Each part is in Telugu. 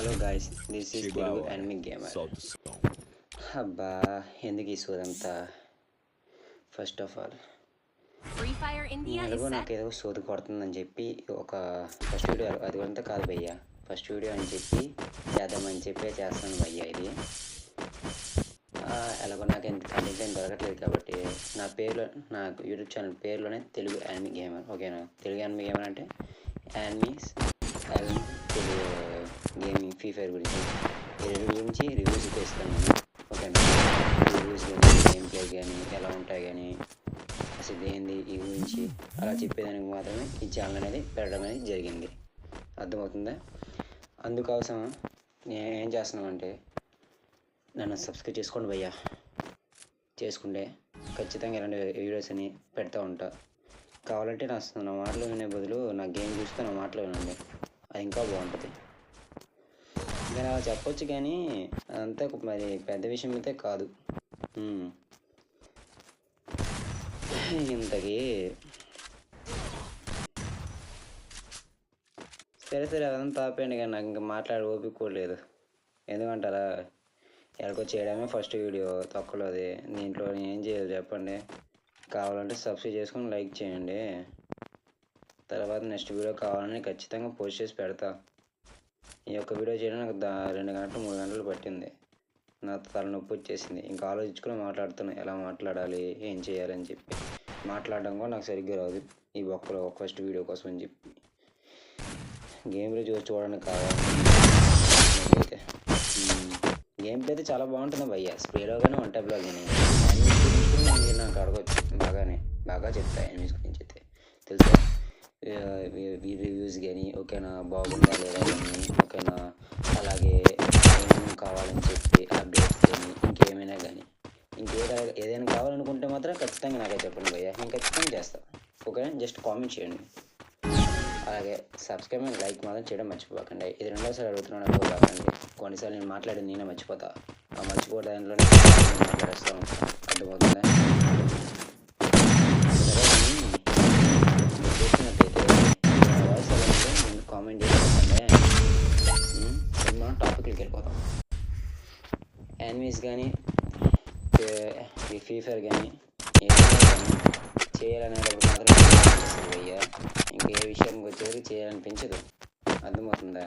Hello guys, this is Telugu anime gamer. అబ్బా, ఎందుకు ఈ సోదంతా? ఫస్ట్ ఆఫ్ ఆల్ ఎలాగో నాకు ఏదో సోది కొడుతుందని చెప్పి ఒక ఫస్ట్ వీడియో, అది అంతా కాదు భయ్య, ఫస్ట్ వీడియో అని చెప్పి చేద్దామని చెప్పే చేస్తాను భయ్య. ఇది ఎలాగో నాకు ఎంత కంటెంట్ ఏం దొరకట్లేదు కాబట్టి నా పేరులో, నా యూట్యూబ్ ఛానల్ పేరులోనే తెలుగు యానిమి గేమర్. ఓకేనా? తెలుగు యానిమి గేమర్ అంటే animes Telugu gaming, free fire గురించి రివ్యూస్ చేస్తాను నేను. ఓకేనా? రివ్యూస్ కానీ, గేమ్ ప్లే కానీ, ఎలా ఉంటాయి కానీ, అసలు ఏంది ఈ గురించి అలా చెప్పేదానికి మాత్రమే ఈ ఛానల్ అనేది పెట్టడం అనేది జరిగింది. అర్థమవుతుందా? అందుకోసం నేను ఏం చేస్తున్నానంటే, నన్ను సబ్స్క్రైబ్ చేసుకోండి భయ్యా. చేసుకుంటే ఖచ్చితంగా ఇలాంటి వీడియోస్ అని పెడతా ఉంటా. కావాలంటే నా మాటలు వినే బదులు నా గేమ్ చూస్తే నా మాటలు వినండి, అది ఇంకా బాగుంటుంది. నేను అలా చెప్పొచ్చు కానీ అదంతా మరి పెద్ద విషయం అయితే కాదు. ఇంతకీ సరే అదంతా ఆపేయండి, కానీ నాకు ఇంకా మాట్లాడే ఓపిక కూడా లేదు. ఎందుకంటారా? ఎలాగో చేయడమే ఫస్ట్ వీడియో తక్కువలోది, దీంట్లో ఏం చేయాలి చెప్పండి. కావాలంటే సబ్స్క్రైబ్ చేసుకొని లైక్ చేయండి. తర్వాత నెక్స్ట్ వీడియో కావాలని ఖచ్చితంగా పోస్ట్ చేసి పెడతా. ఈ యొక్క వీడియో చేయడం నాకు 2 గంటలు 3 గంటలు పట్టింది. నా తలనొప్పి వచ్చేసింది. ఇంకా ఆలోచించుకుని మాట్లాడుతున్నాను, ఎలా మాట్లాడాలి, ఏం చేయాలని చెప్పి. మాట్లాడడం కూడా నాకు సరిగ్గా రాదు ఈ ఒక్క ఫస్ట్ వీడియో కోసం అని చెప్పి. గేమ్ రివ్యూ చూడడానికి కావాలి అయితే. గేమ్ ప్లే అయితే చాలా బాగుంటుంది భయ్య. స్ప్రేలో కానీ వన్ టైప్లో కానీ నాకు అడగచ్చు, బాగా చెప్తా ఎనిమిస్ గురించి అయితే. తెలుసా? రివ్యూస్ కానీ ఓకేనా, బాగుందా లేదా కానీ ఓకేనా, అలాగే ఏమేమి కావాలని చెప్పి అప్డేట్స్ కానీ ఇంకేమైనా కానీ ఏదైనా కావాలనుకుంటే మాత్రం ఖచ్చితంగా నాకే చెప్పండి భయ్య, నేను ఖచ్చితంగా చేస్తాను. ఓకేనా? జస్ట్ కామెంట్ చేయండి. అలాగే సబ్స్క్రైబ్ అండ్ లైక్ మాత్రం చేయడం మర్చిపోకండి. ఇది 2వసారి అడుగుతున్నాను అనుకోకండి. కొన్నిసార్లు నేను మాట్లాడేది నేనే మర్చిపోతా. ఆ మర్చిపోయే దాంట్లోనే మాట్లాడేస్తాను. అర్థమవుతుందా? కామెంట్ చేసేటండి. మనం టాపిక్లకి వెళ్ళిపోతాం. యానిమీస్ కానీ ఈ ఫ్రీ ఫైర్ కానీ చేయాలనేటప్పుడు మాత్రం అయ్యా, ఇంకే విషయానికి వచ్చేసరికి చేయాలనిపించదు. అర్థమవుతుందా?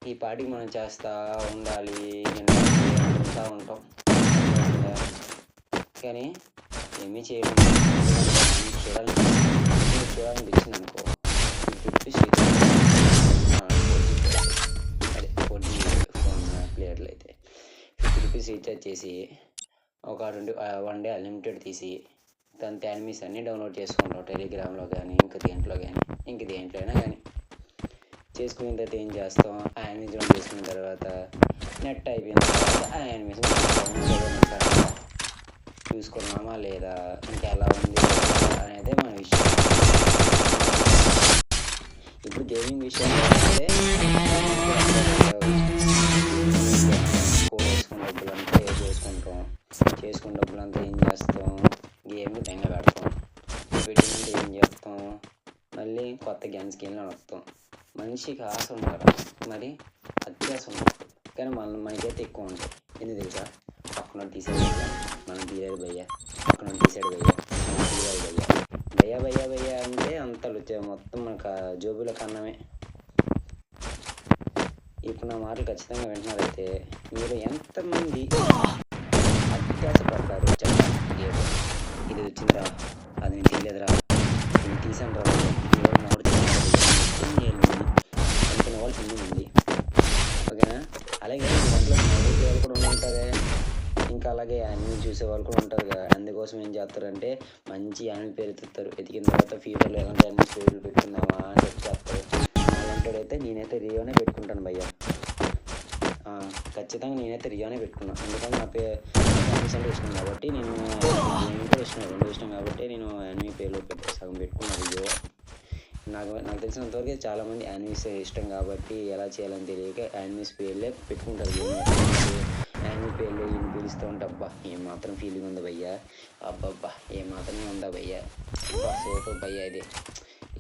ఈ పాటికి మనం చేస్తూ ఉండాలి అనుకుంటూ ఉంటాం, కానీ ఏమీ చేయడం చూడాలనిపించింది అనుకో, అదే ఫోన్ ప్లేయర్లు అయితే 50 రూపీస్ రీఛార్జ్ చేసి ఒక 1 డే అన్లిమిటెడ్ తీసి దాని యానిమీస్ అన్నీ డౌన్లోడ్ చేసుకుంటాం. టెలిగ్రామ్లో కానీ దేంట్లో అయినా కానీ చేసుకున్న తర్వాత ఏం చేస్తాం, ఆ యానిమీస్ డౌన్ చేసుకున్న తర్వాత నెట్ అయిపోయిన తర్వాత ఆ యానిమీస్ చూసుకున్నామా లేదా, ఇంకా ఎలా ఉంది అనేది మన విషయం. ఇప్పుడు గేమింగ్ విషయంలో అయితే చేసుకున్న డబ్బులంతా ఏం చేస్తాం, గేమ్ని బెంగ పెడతాం. పెట్టినంటే ఏం చేస్తాం, మళ్ళీ కొత్త గేమ్ స్కిన్లో వస్తాం. మనిషికి ఆశ ఉంటారు, మరి అత్యాశ ఉంటుంది, కానీ మనకైతే ఎక్కువ ఉంటాయి. ఎందుకు తెలుసా? పక్కన తీసాడు భయ్యా, మనం తీరాడు భయ్యా, పక్కన తీసాడు భయ్యా, మనం తీరాడు భయ్యా అంటే అంతలు మొత్తం మనకు జోబుల కన్నమే. ఇప్పుడు నా మాటలు ఖచ్చితంగా వింటున్నారైతే మీరు ఎంతమంది అత్యాశ పడతారు చెప్పండి. ఇది వచ్చిందిరా, అది నేను తీయలేదురా, నేను తీసాను రా, అనుకున్న వాళ్ళు హిందీ ఉంది. ఓకేనా? అలాగే వాళ్ళు కూడా ఉంటారే, ఇంకా అలాగే యానిమీ చూసే వాళ్ళు కూడా ఉంటారు కదా. అందుకోసం ఏం చేస్తారంటే మంచి యానిమీ పేరు ఎత్తుతారు. ఎతికిన తర్వాత ఫ్యూచర్లో ఎలాంటి యానిమీ పేర్లు పెట్టుకుందామా అని చెప్పి చేస్తారు. అలాంటిదైతే నేనైతే రియోనే పెట్టుకుంటాను భయ్య. ఖచ్చితంగా నేనైతే రియోనే పెట్టుకున్నాను. ఎందుకంటే నా యానిమీస్ అంటే ఇష్టం కాబట్టి, నేను గేమింగ్ కూడా ఇష్టం కాబట్టి నేను యానిమీ పేర్లు సగం పెట్టుకున్నాను రియో. నాకు తెలిసినంతవరకు చాలామంది యానిమీస్ ఇష్టం కాబట్టి ఎలా చేయాలని తెలియక యానిమీస్ పేర్లే పెట్టుకుంటారు. యానిమీ పేర్లు ఈయన పిలుస్తూ ఉంటే అబ్బా ఏమాత్రం ఫీలింగ్ ఉంది భయ్యా, అబ్బబ్బా ఏమాత్రమే ఉందా భయ్యా, సూపర్ భయ్యా, ఇది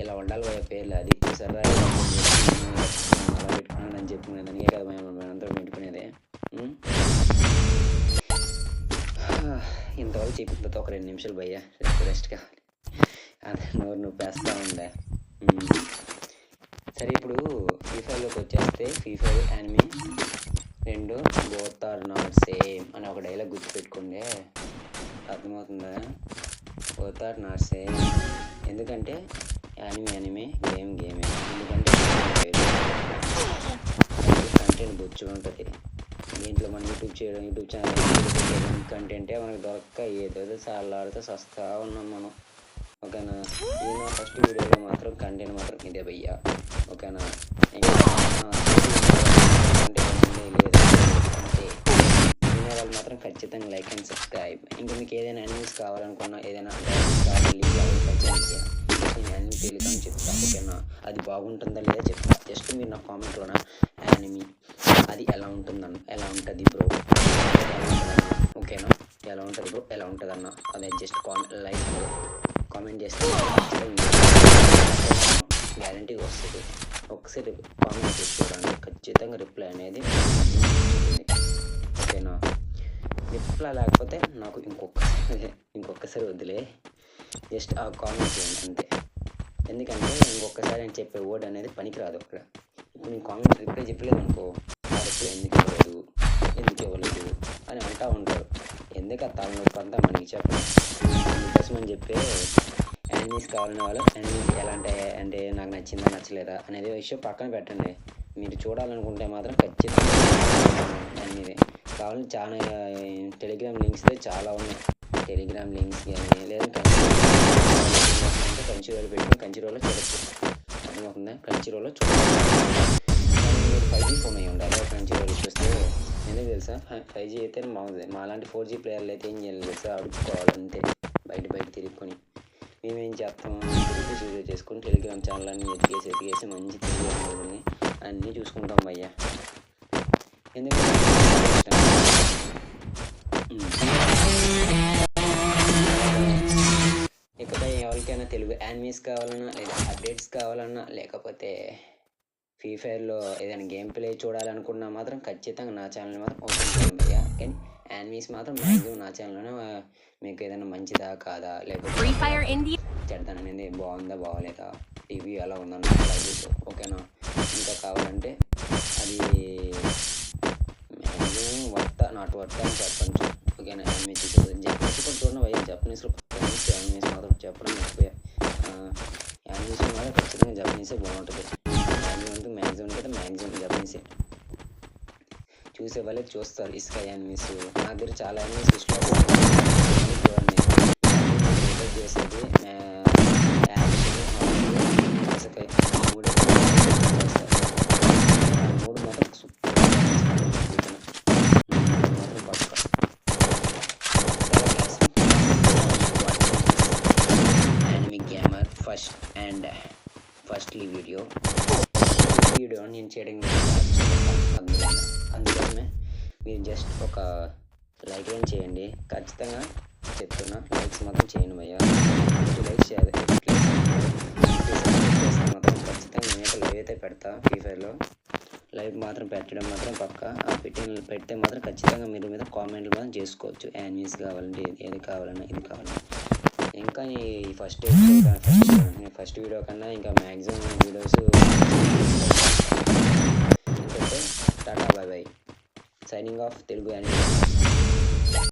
ఇలా ఉండాలి భయ్యా పేర్లు. అది సరే అలా పెట్టుకున్నాను అని చెప్పి పెట్టుకునే దానికే కదా మనందరం పెట్టుకునేదే. ఇంతవరకు చెప్పిన తర్వాత ఒక 2 నిమిషాలు భయ్యా రెస్ట్ కావాలి. అదే నోరు నొప్పేస్తూ ఉండే. సరే ఇప్పుడు ఫీఫాలోకి వచ్చేస్తే FIFA anime 2 both are not same అని ఒక డైలాగ్ గుర్తుపెట్టుకోండి. అర్థమవుతుందా? Both are not same. ఎందుకంటే యానిమే గేమే. ఎందుకంటే కంటెంట్ బొచ్చు ఉంటుంది. దీంట్లో మన యూట్యూబ్ ఛానల్ కంటెంటే మనకు దొరక్క ఏదేదో సార్లాడితే సస్తా ఉన్నాం మనం. ఓకేనా? ఈ నా ఫస్ట్ వీడియోలో మాత్రం కంటెంట్ మాత్రం ఇదే భయ్యా. ఓకేనా? అంటే వినే వాళ్ళు మాత్రం ఖచ్చితంగా లైక్ అండ్ సబ్స్క్రైబ్. ఇంకా మీకు ఏదైనా యానిమీస్ కావాలనుకున్నా, ఏదైనా నేను యానిమీ టెలిగ్రామ్ చెప్తాను. ఓకేనా? అది బాగుంటుందా లేదా చెప్తా. జస్ట్ మీరు నా కామెంట్లోన యానిమీ అది ఎలా ఉంటుంది బ్రో, ఓకేనా? ఎలా ఉంటుంది బ్రో, ఎలా ఉంటుంది అన్న అదే జస్ట్ కామెంట్ చేస్తే గ్యారంటీ వస్తుంది. ఒకసారి కామెంట్ చేసి చూడండి, ఖచ్చితంగా రిప్లై అనేది ఉంటుంది. ఓకేనా? రిప్లై లేకపోతే నాకు ఇంకొకసారి వదిలే, జస్ట్ ఆ కామెంట్ చేయండి అంతే. ఎందుకంటే ఇంకొకసారి నేను చెప్పే వర్డ్ అనేది పనికిరాదు అక్కడ. ఇప్పుడు నేను కామెంట్ రిప్లై చెప్పలేదు అనుకో, ఆ రిప్లై ఎందుకు ఇవ్వలేదు అని అంటూ ఉంటారు. ఎందుకు ఆ తలనొప్పి అంతా మనకి చెప్పండి. అందుకోసం అని చెప్పి యానిమీస్ కావాలనే వాళ్ళు యానిమీస్ ఎలా అంటే నాకు నచ్చిందా నచ్చలేదా అనేది విషయం పక్కన పెట్టండి. మీరు చూడాలనుకుంటే మాత్రం ఖచ్చితంగా యానిమీ కావాలని చాలా టెలిగ్రామ్ లింక్స్ చాలా ఉన్నాయి. టెలిగ్రామ్ లింక్స్ కానీ లేదా కంచిరోలో పెట్టుకుని కంచిరోలో చూడచ్చు. అర్థమవుతుందా? కంచిరోలో చూడచ్చు. మీరు 5G ఫోన్ అయ్యి ఉండాలి కంచిరోలో చూస్తే. ఎందుకు తెలుసా? 5G అయితే బాగుంది. మాలాంటి 4G ప్లేయర్లు అయితే ఏం చేయాలి తెలుసా? అడుక్కోవాలి అంతే, బయట తిరుగుకొని. మేమేం చేస్తాము, వీడియో చేసుకుని టెలిగ్రామ్ ఛానల్ అన్నీ ఎతికేసి మంచి తెలియని అన్నీ చూసుకుంటాం భయ్యా. ఎందుకంటే ఇకపై ఎవరికైనా తెలుగు యానిమీస్ కావాలన్నా, లేదా అప్డేట్స్ కావాలన్నా, లేకపోతే ఫ్రీ ఫైర్లో ఏదైనా గేమ్ ప్లే చూడాలనుకున్నా మాత్రం ఖచ్చితంగా నా ఛానల్ మాత్రం ఓపెన్ చేయండి భయ్యా. కానీ యానిమీస్ మాత్రం మ్యాక్సిమం నా ఛానల్లోనే మీకు ఏదైనా మంచిదా కాదా, లేకపోతే చెడతాను అనేది బాగుందా బాగోలేదా, టీవీ ఎలా ఉందన్న అలా చూసు. ఓకేనా? ఇంకా కావాలంటే అది మ్యాక్సిమం నాట్ వర్త అని చెప్పండి. ఓకేనా? యానిమీస్ జపనీస్ కూడా చూడండి భయ్యా. జపనీస్లో యానిమీస్ మాత్రం చెప్పడం ఎక్కువ. యానిమీస్ మాత్రం ఖచ్చితంగా జపనీసే బాగుంటుంది. మ్యాక్సిమం జపనీసే చూసే వాళ్ళే చూస్తారు. ఇసుక యానిమీస్ నా దగ్గర చాలా యానిమీస్ ఇష్టం చూడండి. చేసేది మూడు మాత్రం సూపర్ పక్క. యానిమీ గేమర్ ఫస్ట్లీ వీడియో నేను చేయడం అందుకోసమే మీరు జస్ట్ ఒక లైక్ ఏం చేయండి. ఖచ్చితంగా చెప్తున్నా, లైక్స్ మాత్రం చేయండి భయ్యా. 2 లైక్స్ చేయాలి. మాత్రం ఖచ్చితంగా నేనైతే లైవ్ అయితే పెడతా. ఫ్రీ ఫైర్లో లైవ్ మాత్రం పెట్టడం మాత్రం పక్క. పెడితే మాత్రం ఖచ్చితంగా మీరు మీద కామెంట్లు మాత్రం చేసుకోవచ్చు. యానిమీస్ కావాలంటే ఏది కావాలన్నా ఇది కావాలన్నా. ఇంకా ఈ ఫస్ట్ వీడియో కన్నా ఇంకా మ్యాక్సిమం వీడియోస్ ఎందుకంటే tata bye by. Signing off Telugu anime.